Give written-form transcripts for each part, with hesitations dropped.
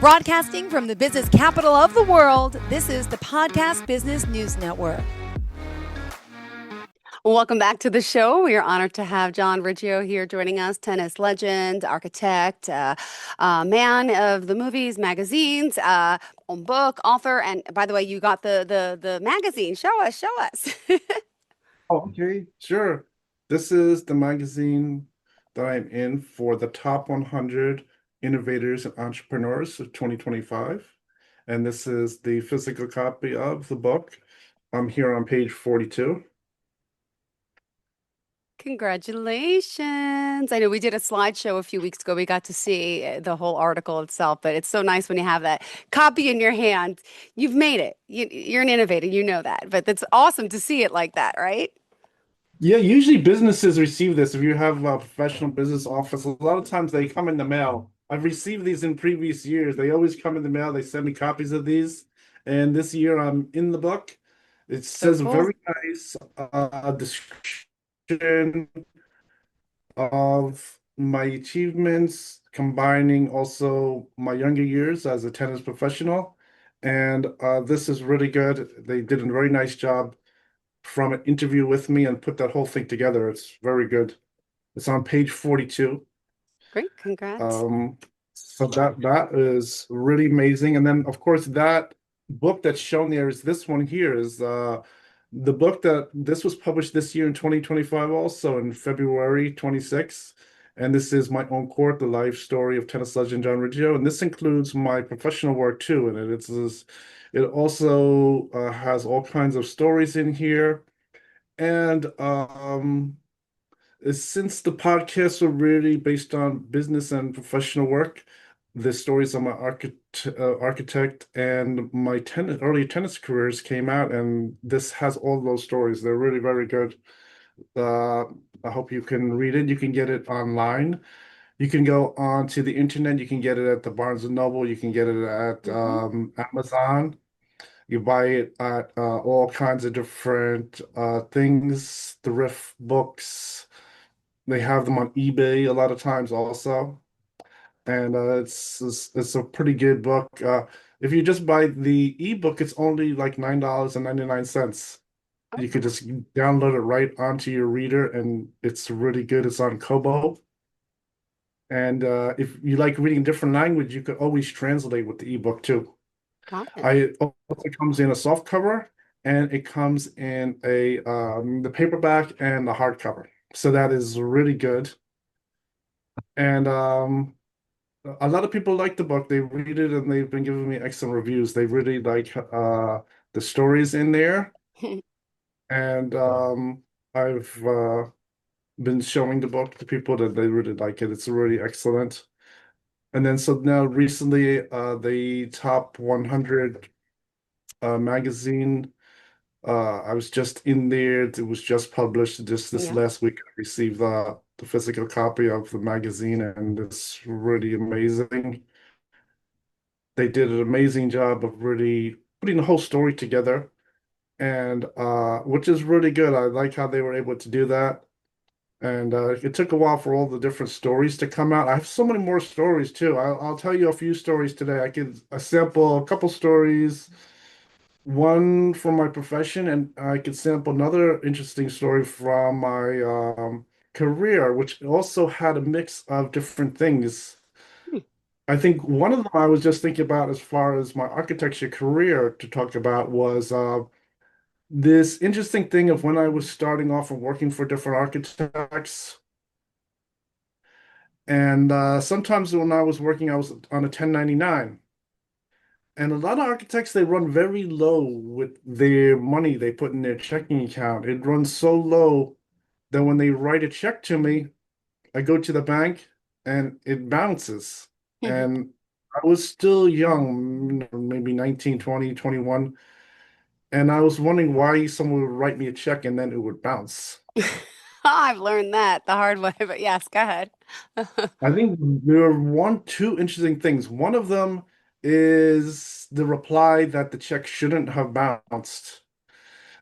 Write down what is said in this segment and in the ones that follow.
Broadcasting from the business capital of the world, this is the Podcast Business News Network. Welcome back to the show. We are honored to have John Riggio here joining us, tennis legend, architect, man of the movies, magazines, own book, author. And by the way, you got the magazine. Show us, show us. Oh, okay, sure. This is the magazine that I'm in for the top 100 innovators and entrepreneurs of 2025. And this is the physical copy of the book. I'm here on page 42. Congratulations. I know we did a slideshow a few weeks ago. We got to see the whole article itself, but it's so nice when you have that copy in your hand. You've made it. You're an innovator, you know that, but it's awesome to see it like that, right? Yeah, usually businesses receive this. If you have a professional business office, a lot of times they come in the mail. I've received these in previous years. They always come in the mail. They send me copies of these. And this year I'm in the book. It So says a cool. very nice description of my achievements, combining also my younger years as a tennis professional. And this is really good. They did a very nice job from an interview with me and put that whole thing together. It's very good. It's on page 42. Great. Congrats. Um, so that is really amazing. And then of course that book that's shown there is this one here is the book that this was published this year in 2025 also in February 26th. And this is my own court, the life story of tennis legend John Riggio. And this includes my professional work too. And it also has all kinds of stories in here. And since the podcasts are really based on business and professional work, the stories of my architect and my early tennis careers came out, and this has all those stories. They're really very good. Uh, I hope you can read it. You can get it online. You can go onto the internet. You can get it at the Barnes and Noble. You can get it at Hmm. Amazon. You buy it at all kinds of different things, thrift books. They have them on eBay a lot of times also, and it's a pretty good book. If you just buy the ebook, it's only like $9.99. You could just download it right onto your reader, and it's really good. It's on Kobo, and if you like reading a different language, you could always translate with the ebook too. Got it. It also comes in a soft cover, and it comes in the paperback and the hardcover. So that is really good. And a lot of people like the book. They read it and they've been giving me excellent reviews. They really like the stories in there. And I've been showing the book to people that they really like it. It's really excellent. And then so now recently, the top 100 magazine. I was just in there. It was just published just this Yeah. last week. I received the physical copy of the magazine, and it's really amazing. They did an amazing job of really putting the whole story together, and which is really good. I like how they were able to do that. And it took a while for all the different stories to come out. I have so many more stories too. I'll tell you a few stories today. I could sample a couple stories, one from my profession, and I could sample another interesting story from my career, which also had a mix of different things. Hmm. I think one of them I was just thinking about as far as my architecture career to talk about was this interesting thing of when I was starting off and working for different architects. And sometimes when I was working, I was on a 1099. And a lot of architects, they run very low with their money they put in their checking account. It runs so low that when they write a check to me, I go to the bank and it bounces. And I was still young, maybe 19, 20, 21. And I was wondering why someone would write me a check and then it would bounce. I've learned that the hard way, but yes, go ahead. I think there are two interesting things. One of them is the reply that the check shouldn't have bounced,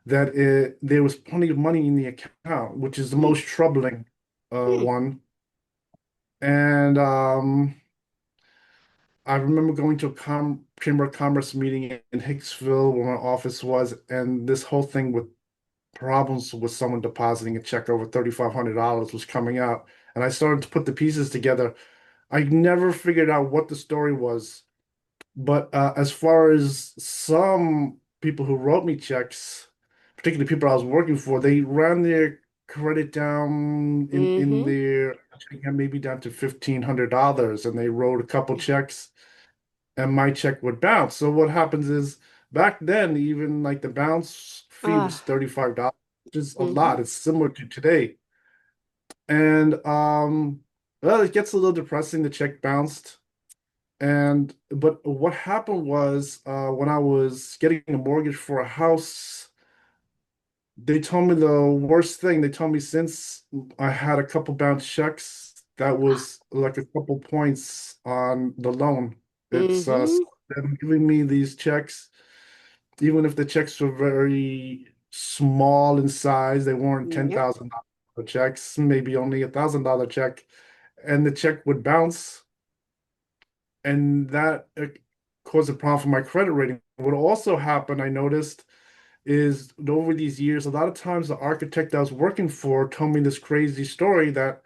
that there was plenty of money in the account, which is the Hmm. most troubling Hmm. one. And I remember going to a Chamber of Commerce meeting in Hicksville where my office was, and this whole thing with problems with someone depositing a check over $3,500 was coming out. And I started to put the pieces together. I never figured out what the story was. But as far as some people who wrote me checks, particularly people I was working for, they ran their credit down in Mm-hmm. their maybe down to $1,500, and they wrote a couple checks, and my check would bounce. So what happens is back then, even like the bounce fee was Ah. $35, which is a Mm-hmm. lot. It's similar to today, and well, it gets a little depressing. The check bounced. And but what happened was when I was getting a mortgage for a house, they told me the worst thing. They told me since I had a couple bounce checks, that was like a couple points on the loan. It's Mm-hmm. so them giving me these checks, even if the checks were very small in size, they weren't Yep. $10,000 checks, maybe only $1,000 check, and the check would bounce and that caused a problem for my credit rating. What also happened, I noticed, is over these years, a lot of times the architect I was working for told me this crazy story that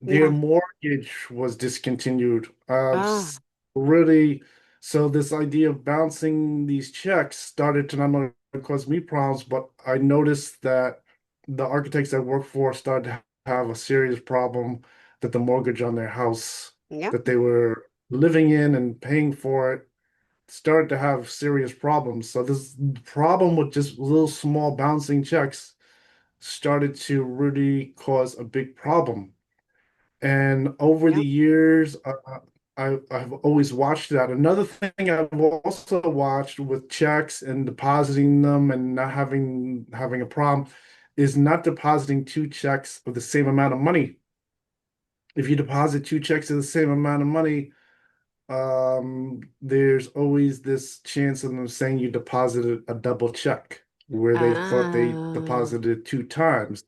their Yeah. mortgage was discontinued. Ah. Really, so this idea of bouncing these checks started to not only cause me problems, but I noticed that the architects I work for started to have a serious problem that the mortgage on their house Yep. that they were living in and paying for it started to have serious problems. So this problem with just little small bouncing checks started to really cause a big problem. And over the Yep. years, I've always watched that. Another thing I've also watched with checks and depositing them and not having a problem is not depositing two checks of the same amount of money. If you deposit two checks of the same amount of money, there's always this chance of them saying you deposited a double check where they thought they Ah. deposited two times.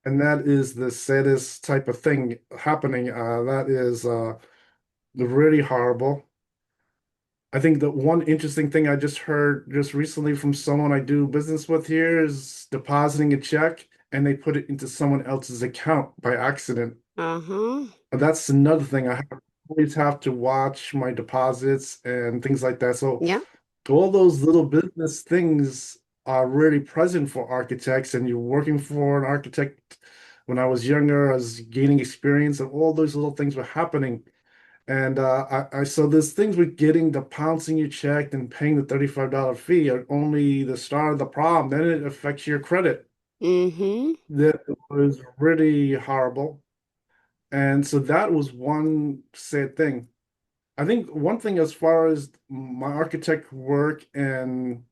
And that is the saddest type of thing happening. That is really horrible. I think the one interesting thing I just heard just recently from someone I do business with here is depositing a check and they put it into someone else's account by accident. Uh-huh. And that's another thing. Always have to watch my deposits and things like that. So Yep. all those little business things are really present for architects, and you're working for an architect. When I was younger, I was gaining experience, and all those little things were happening. And I so there's things with getting the pouncing you checked and paying the $35 fee are only the start of the problem. Then it affects your credit. Mm-hmm. That was really horrible. And so that was one sad thing. I think one thing as far as my architect work and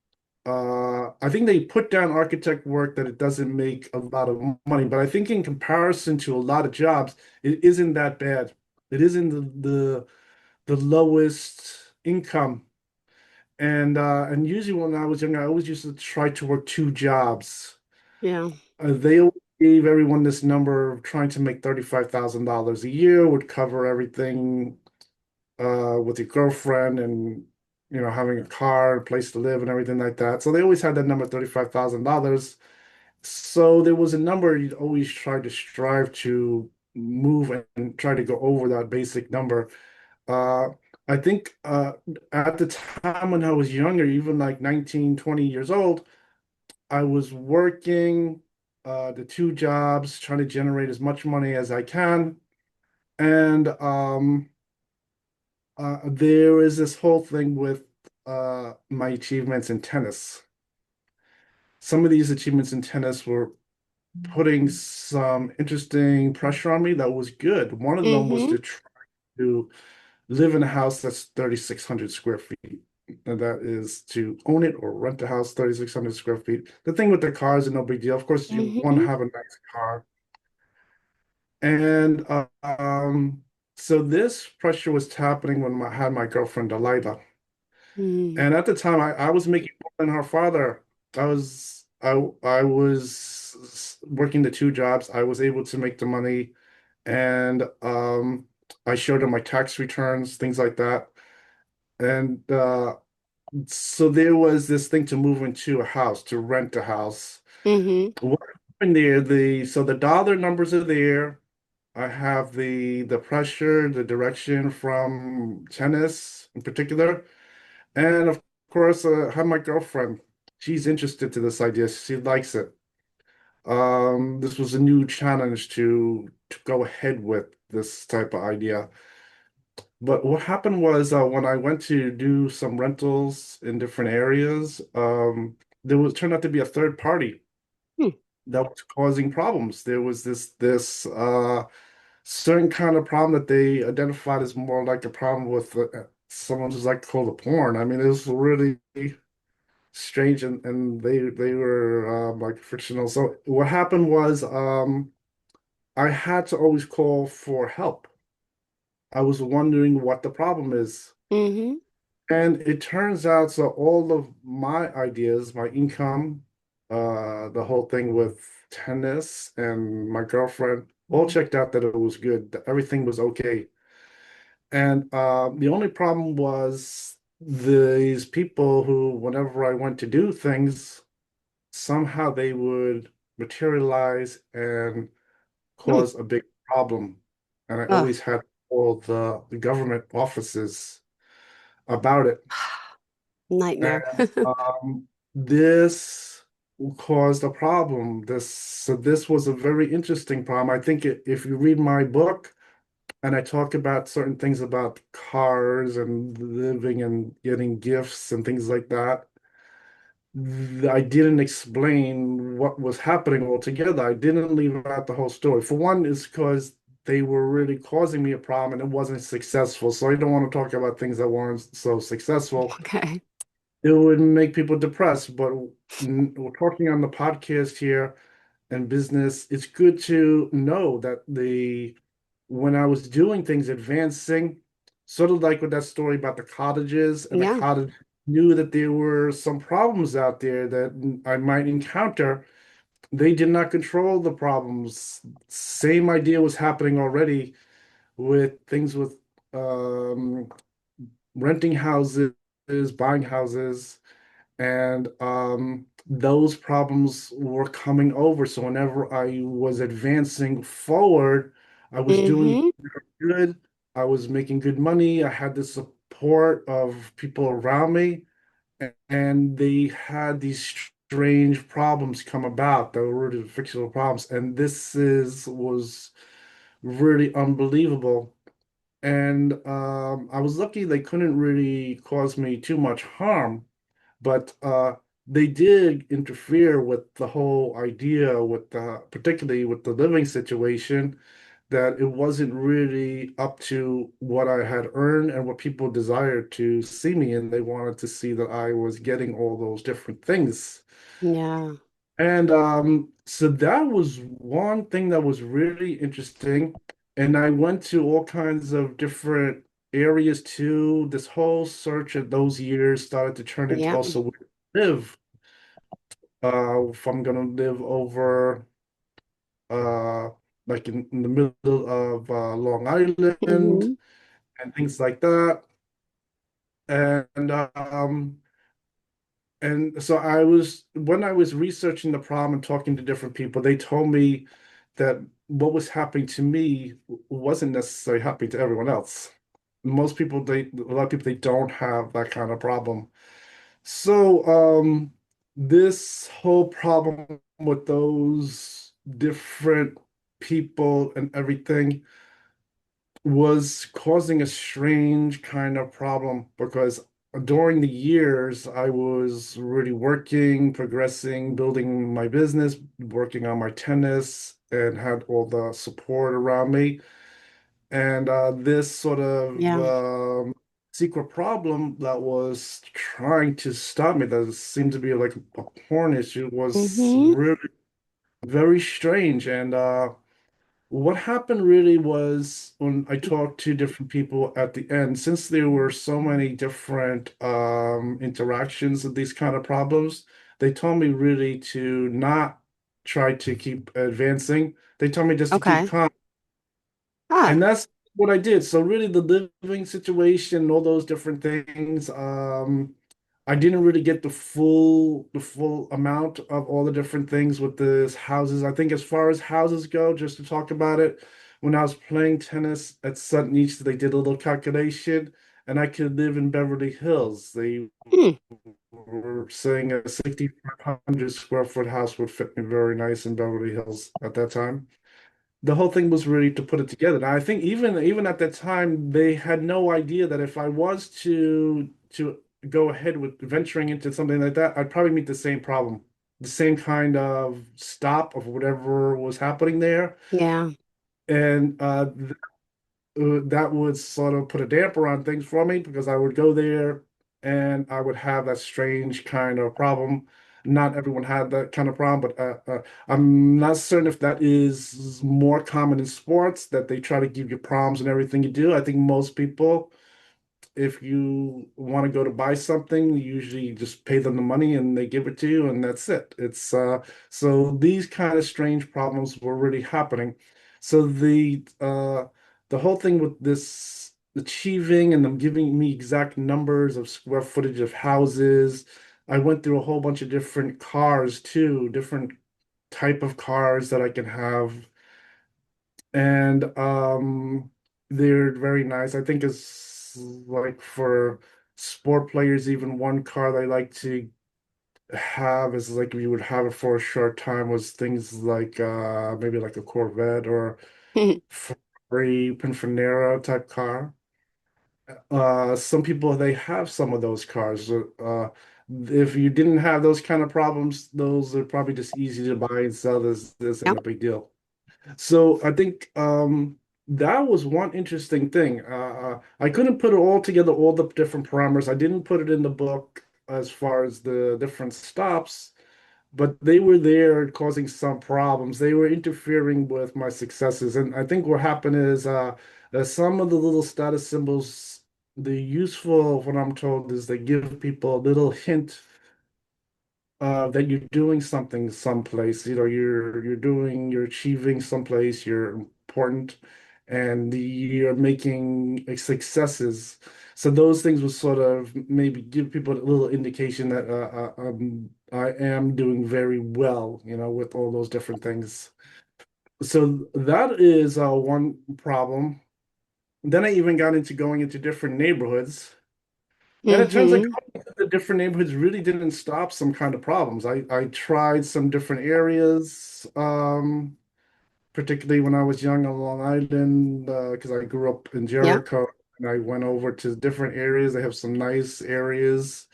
I think they put down architect work that it doesn't make a lot of money, but I think in comparison to a lot of jobs, it isn't that bad. It isn't the lowest income. And usually when I was younger, I always used to try to work two jobs. Yeah. They always gave everyone this number of trying to make $35,000 a year would cover everything with your girlfriend and having a car, a place to live, and everything like that. So they always had that number $35,000. So there was a number you'd always try to strive to move and try to go over that basic number. Uh, I think at the time when I was younger, even like 19, 20 years old, I was working the two jobs, trying to generate as much money as I can. And there is this whole thing with my achievements in tennis. Some of these achievements in tennis were putting some interesting pressure on me that was good. One of them was Mm-hmm. to try to live in a house that's 3,600 square feet. And that is to own it or rent a house 3,600 square feet. The thing with the cars is no big deal. Of course, you want to Mm-hmm. have a nice car. And so this pressure was happening when I had my girlfriend Delilah. Mm. And at the time, I was making more than her father. I was working the two jobs. I was able to make the money, and I showed them my tax returns, things like that. And so there was this thing to move into a house, to rent a house. Mm-hmm. What happened there, the dollar numbers are there. I have the pressure, the direction from tennis in particular. And of course, I have my girlfriend. She's interested to this idea. She likes it. This was a new challenge to go ahead with this type of idea. But what happened was when I went to do some rentals in different areas, there was turned out to be a third party Hmm. that was causing problems. There was this certain kind of problem that they identified as more like a problem with someone who's like called a porn. I mean, it was really strange, and they were like fictional. So what happened was I had to always call for help. I was wondering what the problem is. Mm-hmm. And it turns out, so all of my ideas, my income, the whole thing with tennis and my girlfriend, all checked out that it was good, that everything was okay. And the only problem was these people who, whenever I went to do things, somehow they would materialize and Hmm. cause a big problem. And I Oh, always had all the government offices about it. nightmare. And this caused a problem. This was a very interesting problem. I think if you read my book and I talk about certain things about cars and living and getting gifts and things like that, I didn't explain what was happening altogether. I didn't leave out the whole story. For one, is because they were really causing me a problem and it wasn't successful. So I don't want to talk about things that weren't so successful. Okay. It would make people depressed. But we're talking on the podcast here and business. It's good to know that when I was doing things, advancing, sort of like with that story about the cottages, and the Yeah. cottage knew that there were some problems out there that I might encounter. They did not control the problems. Same idea was happening already with things with um, renting houses, buying houses, and those problems were coming over. So whenever I was advancing forward, I was doing Mm-hmm. good. I was making good money. I had the support of people around me, and they had these strange problems come about that were really fictional problems. And this is was really unbelievable. And I was lucky they couldn't really cause me too much harm, but they did interfere with the whole idea, with particularly with the living situation, that it wasn't really up to what I had earned and what people desired to see me, and they wanted to see that I was getting all those different things. Yeah. And so that was one thing that was really interesting. And I went to all kinds of different areas too. This whole search of those years started to turn into Yeah. also where to live. If I'm gonna live over uh like in the middle of Long Island Mm-hmm. and things like that. And so when I was researching the problem and talking to different people, they told me that what was happening to me wasn't necessarily happening to everyone else. Most people, a lot of people, they don't have that kind of problem. So, this whole problem with those different people and everything was causing a strange kind of problem because during the years I was really working, progressing, building my business, working on my tennis, and had all the support around me. And this sort of Yeah. secret problem that was trying to stop me, that seemed to be like a porn issue, was Mm-hmm. really very strange. And what happened really was when I talked to different people at the end, since there were so many different interactions of these kind of problems, they told me really to not try to keep advancing. They told me just to keep Okay. calm. Ah. And that's what I did. So really the living situation, all those different things, I didn't really get the full amount of all the different things with the houses. I think as far as houses go, just to talk about it, when I was playing tennis at Sutton East, they did a little calculation and I could live in Beverly Hills. They Hmm. were saying a 6,500 square foot house would fit me very nice in Beverly Hills at that time. The whole thing was really to put it together. And I think even at that time, they had no idea that if I was to go ahead with venturing into something like that, I'd probably meet the same problem, the same kind of stop of whatever was happening there. Yeah. And that would sort of put a damper on things for me because I would go there and I would have that strange kind of problem. Not everyone had that kind of problem, but I'm not certain if that is more common in sports that they try to give you problems in everything you do. I think most people, if you want to go to buy something, you usually just pay them the money and they give it to you, and that's it. It's so these kind of strange problems were really happening. So the whole thing with this achieving and them giving me exact numbers of square footage of houses, I went through a whole bunch of different cars too, different type of cars that I can have, and they're very nice. I think it's like for sport players, even one car they like to have is like you would have it for a short time was things like maybe like a Corvette or Ferrari Pininfarina type car. Some people they have some of those cars. If you didn't have those kind of problems, those are probably just easy to buy and sell. This Yeah. isn't a big deal. So I think that was one interesting thing. I couldn't put it all together, all the different parameters. I didn't put it in the book as far as the different stops, but they were there causing some problems. They were interfering with my successes. And I think what happened is some of the little status symbols, the useful, what I'm told, is they give people a little hint that you're doing something someplace, you're achieving someplace, you're important, and you're making successes. So those things will sort of maybe give people a little indication that I am doing very well, with all those different things. So that is one problem. Then I even got into going into different neighborhoods. And it turns like Hmm. the different neighborhoods really didn't stop some kind of problems. I tried some different areas, particularly when I was young on Long Island, because I grew up in Yeah. Jericho, and I went over to different areas. They have some nice areas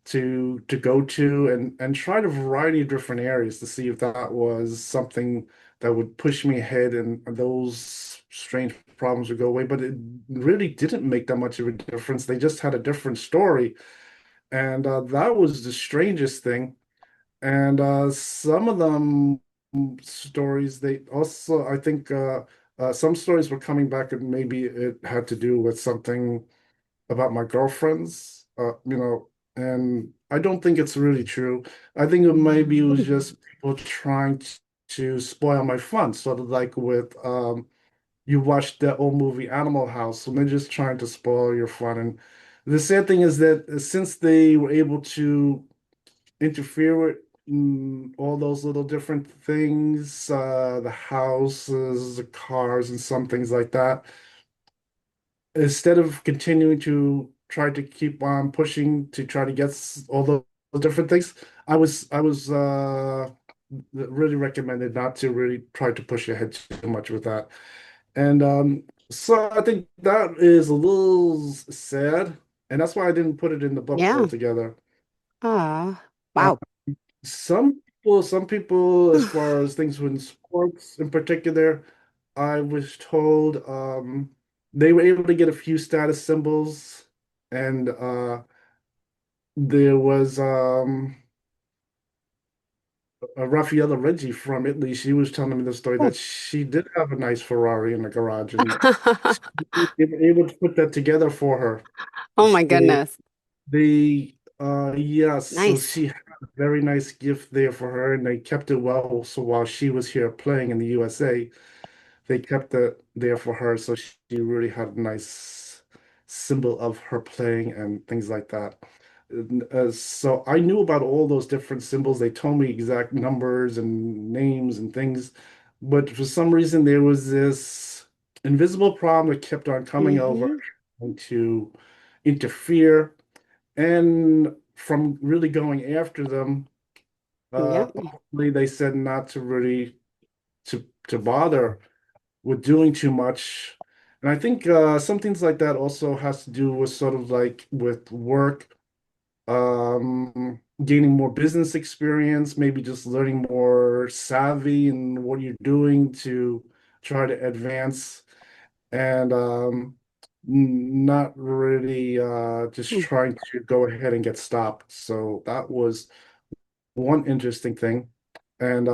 to go to and tried a variety of different areas to see if that was something that would push me ahead and those strange problems would go away. But it really didn't make that much of a difference. They just had a different story. And that was the strangest thing. And some of them stories, they also, I think, some stories were coming back, and maybe it had to do with something about my girlfriends, and I don't think it's really true. I think maybe it was just people trying to spoil my fun, sort of like with you watched that old movie Animal House, and they're just trying to spoil your fun. And the sad thing is that since they were able to interfere with all those little different things, the houses, the cars, and some things like that, instead of continuing to try to keep on pushing to try to get all those different things, I was really recommended not to really try to push ahead too much with that. And so I think that is a little sad, and that's why I didn't put it in the book Yeah. altogether. Oh, Uh, wow. some people, as far as things in sports in particular, I was told they were able to get a few status symbols, and there was a Raffaella Reggi from Italy. She was telling me the story Oh. that she did have a nice Ferrari in the garage, and they were able to put that together for her. Oh my They, goodness. yes, so Nice. she had a very nice gift there for her, and they kept it well. So while she was here playing in the USA. they kept it there for her, so she really had a nice symbol of her playing and things like that. So I knew about all those different symbols. They told me exact numbers and names and things, but for some reason there was this invisible problem that kept on coming over Mm-hmm. and to interfere. And from really going after them, Yep. hopefully they said not to really to bother with doing too much. And I think some things like that also has to do with sort of like with work, gaining more business experience, maybe just learning more savvy in what you're doing to try to advance and not really just trying to go ahead and get stopped. So that was one interesting thing. And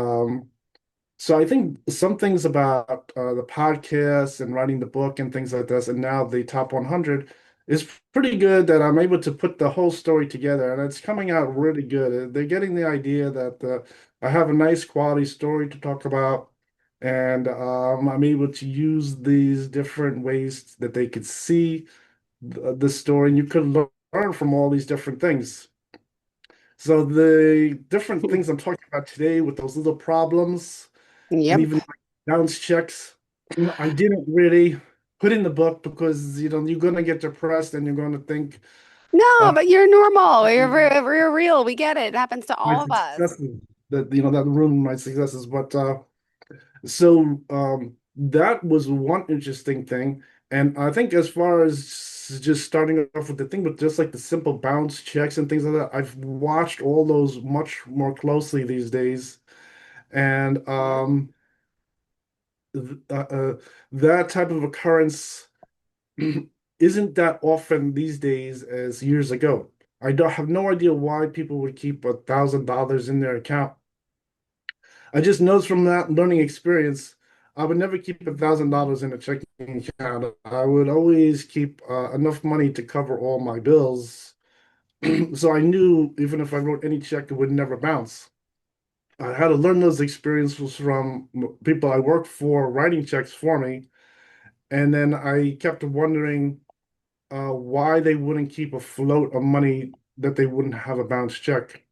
so I think some things about the podcast and writing the book and things like this, and now the top 100 is pretty good that I'm able to put the whole story together, and it's coming out really good. They're getting the idea that I have a nice quality story to talk about, and I'm able to use these different ways that they could see the story, and you could learn from all these different things. So the different things I'm talking about today with those little problems and Yep. even like bounce checks, I didn't really put in the book because you're gonna get depressed and you're gonna think No, uh, but you're normal. You're real. We get it. It happens to my all of us. successes that ruined my successes. But so that was one interesting thing. And I think as far as just starting off with the thing with just like the simple bounce checks and things like that, I've watched all those much more closely these days. And Yep. th- uh, uh, that type of occurrence isn't that often these days as years ago. I don't have no idea why people would keep $1,000 in their account. I just noticed from that learning experience, I would never keep $1,000 in a checking account. I would always keep enough money to cover all my bills. So I knew even if I wrote any check, it would never bounce. I had to learn those experiences from people I worked for writing checks for me. And then I kept wondering why they wouldn't keep a float of money that they wouldn't have a bounce check.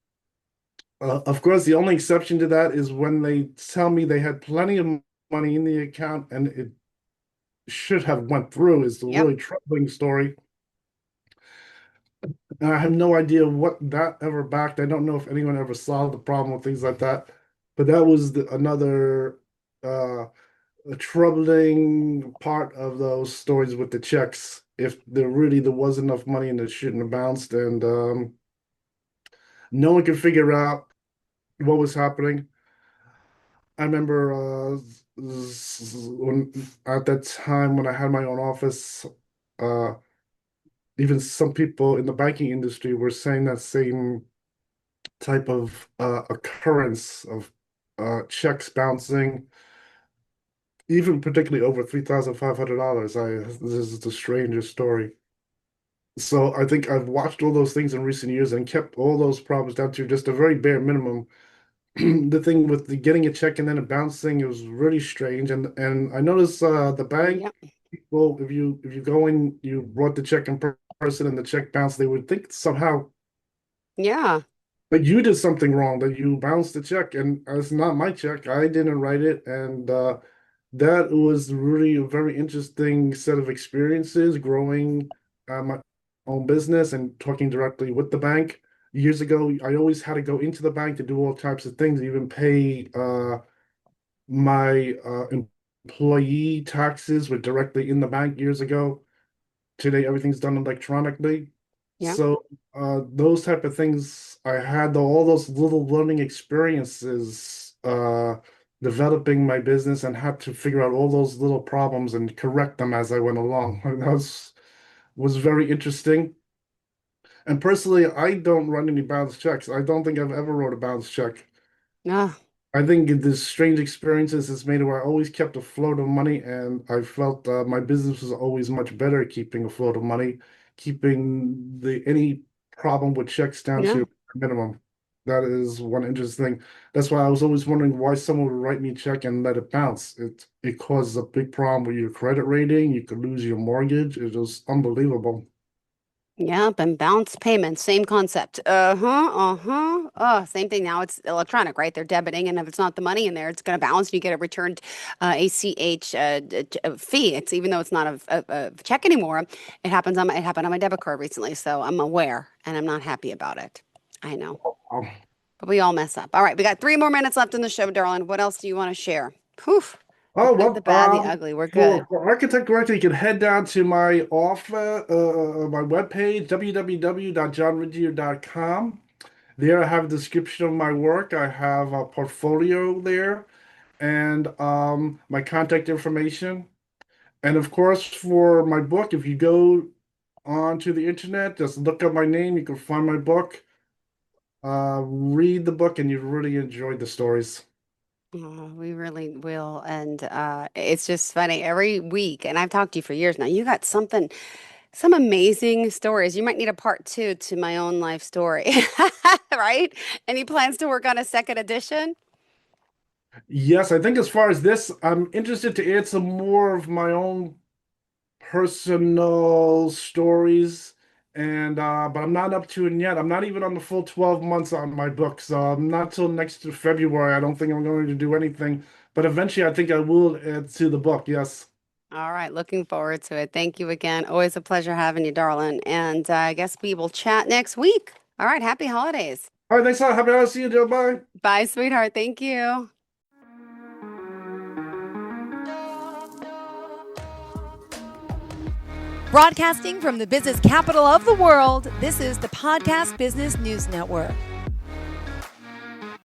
Of course, the only exception to that is when they tell me they had plenty of money in the account and it should have went through is the Yep. really troubling story. And I have no idea what that ever backed. I don't know if anyone ever solved the problem with things like that. But that was another a troubling part of those stories with the checks. If there was enough money and it shouldn't have bounced, and no one could figure out what was happening. I remember when at that time when I had my own office, uh, even some people in the banking industry were saying that same type of occurrence of checks bouncing, even particularly over $3,500. This is the strangest story. So I think I've watched all those things in recent years and kept all those problems down to just a very bare minimum. The thing with the getting a check and then it bouncing, it was really strange. And I noticed the bank Yep. people, if you go in, you brought the check in person and the check bounced, they would think somehow Yeah. that you did something wrong, that you bounced the check, and it's not my check. I didn't write it, and that was really a very interesting set of experiences growing my own business and talking directly with the bank. Years ago, I always had to go into the bank to do all types of things, even pay my employee taxes were directly in the bank years ago. Today, everything's done electronically. Yep. So those type of things, I had all those little learning experiences developing my business and had to figure out all those little problems and correct them as I went along. And that was very interesting. And personally, I don't run any bounce checks. I don't think I've ever wrote a bounce check. Ah. I think this strange experiences has made it where I always kept a float of money, and I felt my business was always much better keeping a float of money, keeping the any problem with checks down Yeah. to a minimum. That is one interesting thing. That's why I was always wondering why someone would write me a check and let it bounce. It causes a big problem with your credit rating. You could lose your mortgage. It was unbelievable. Yep, and bounce payments, same concept. Oh, same thing. Now it's electronic, right? They're debiting, and if it's not the money in there, it's going to bounce, and you get a returned ACH fee. It's even though it's not a check anymore. It happened on my debit card recently, so I'm aware, and I'm not happy about it. I know, Um, but we all mess up. All right, we got 3 more minutes left in the show, darling. What else do you want to share? Whew. The oh good, the well, bad, the ugly. We're good. for architect director, you can head down to my my webpage, www.johnriggio.com. There I have a description of my work. I have a portfolio there and my contact information. And of course, for my book, if you go onto the internet, just look up my name, you can find my book. Read the book, and you really enjoy the stories. Oh, we really will. And it's just funny every week. And I've talked to you for years now. You got something, some amazing stories. You might need a part two to my own life story, right? Any plans to work on a second edition? Yes, I think as far as this, I'm interested to add some more of my own personal stories, and but I'm not up to it yet. I'm not even on the full 12 months on my book, so not till next February. I don't think I'm going to do anything, but eventually I think I will add to the book. Yes. All right, looking forward to it. Thank you again. Always a pleasure having you, darling. And I guess we will chat next week. All right, happy holidays. All right, thanks a lot. Happy to see you, Joe. Bye. Bye, sweetheart. Thank you. Broadcasting from the business capital of the world, this is the Podcast Business News Network.